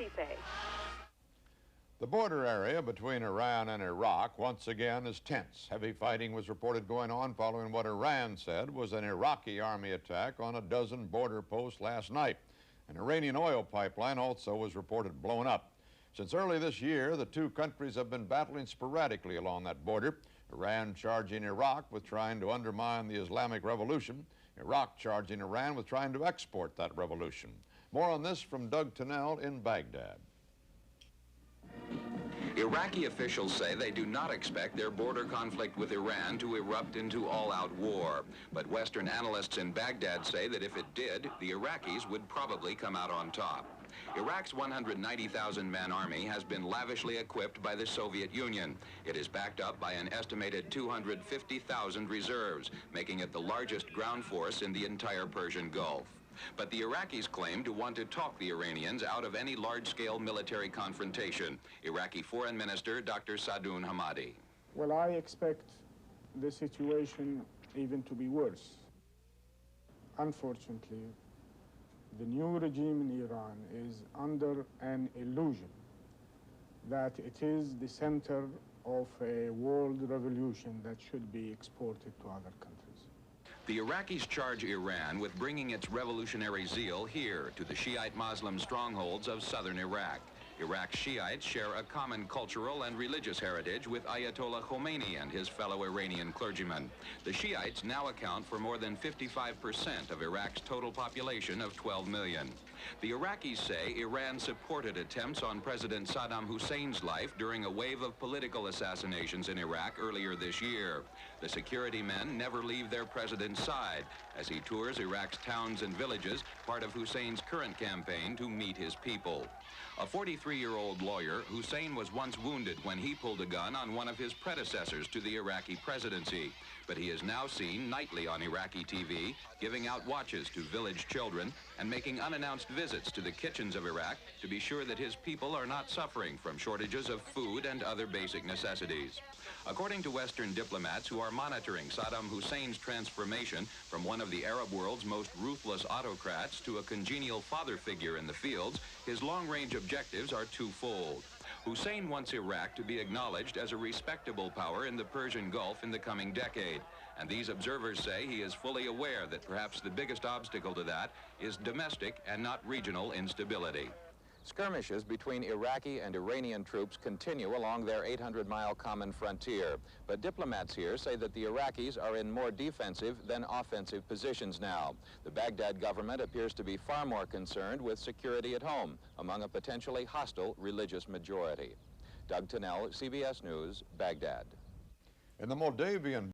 he say? The border area between Iran and Iraq once again is tense. Heavy fighting was reported going on following what Iran said was an Iraqi army attack on a dozen border posts last night. An Iranian oil pipeline also was reported blown up. Since early this year, the two countries have been battling sporadically along that border. Iran charging Iraq with trying to undermine the Islamic Revolution. Iraq charging Iran with trying to export that revolution. More on this from Doug Tennell in Baghdad. Iraqi officials say they do not expect their border conflict with Iran to erupt into all-out war. But Western analysts in Baghdad say that if it did, the Iraqis would probably come out on top. Iraq's 190,000-man army has been lavishly equipped by the Soviet Union. It is backed up by an estimated 250,000 reserves, making it the largest ground force in the entire Persian Gulf. But the Iraqis claim to want to talk the Iranians out of any large-scale military confrontation. Iraqi Foreign Minister Dr. Sadoun Hamadi. Well, I expect the situation even to be worse. Unfortunately, the new regime in Iran is under an illusion that it is the center of a world revolution that should be exported to other countries. The Iraqis charge Iran with bringing its revolutionary zeal here to the Shiite Muslim strongholds of southern Iraq. Iraq's Shiites share a common cultural and religious heritage with Ayatollah Khomeini and his fellow Iranian clergymen. The Shiites now account for more than 55% of Iraq's total population of 12 million. The Iraqis say Iran supported attempts on President Saddam Hussein's life during a wave of political assassinations in Iraq earlier this year. The security men never leave their president's side as he tours Iraq's towns and villages, part of Hussein's current campaign to meet his people. A 43-year-old lawyer, Hussein was once wounded when he pulled a gun on one of his predecessors to the Iraqi presidency. But he is now seen nightly on Iraqi TV, giving out watches to village children and making unannounced visits to the kitchens of Iraq to be sure that his people are not suffering from shortages of food and other basic necessities. According to Western diplomats who are monitoring Saddam Hussein's transformation from one of the Arab world's most ruthless autocrats to a congenial father figure in the fields, his long-range objectives are twofold. Hussein wants Iraq to be acknowledged as a respectable power in the Persian Gulf in the coming decade. And these observers say he is fully aware that perhaps the biggest obstacle to that is domestic and not regional instability. Skirmishes between Iraqi and Iranian troops continue along their 800-mile common frontier. But diplomats here say that the Iraqis are in more defensive than offensive positions now. The Baghdad government appears to be far more concerned with security at home among a potentially hostile religious majority. Doug Tennell, CBS News, Baghdad. In the Moldavian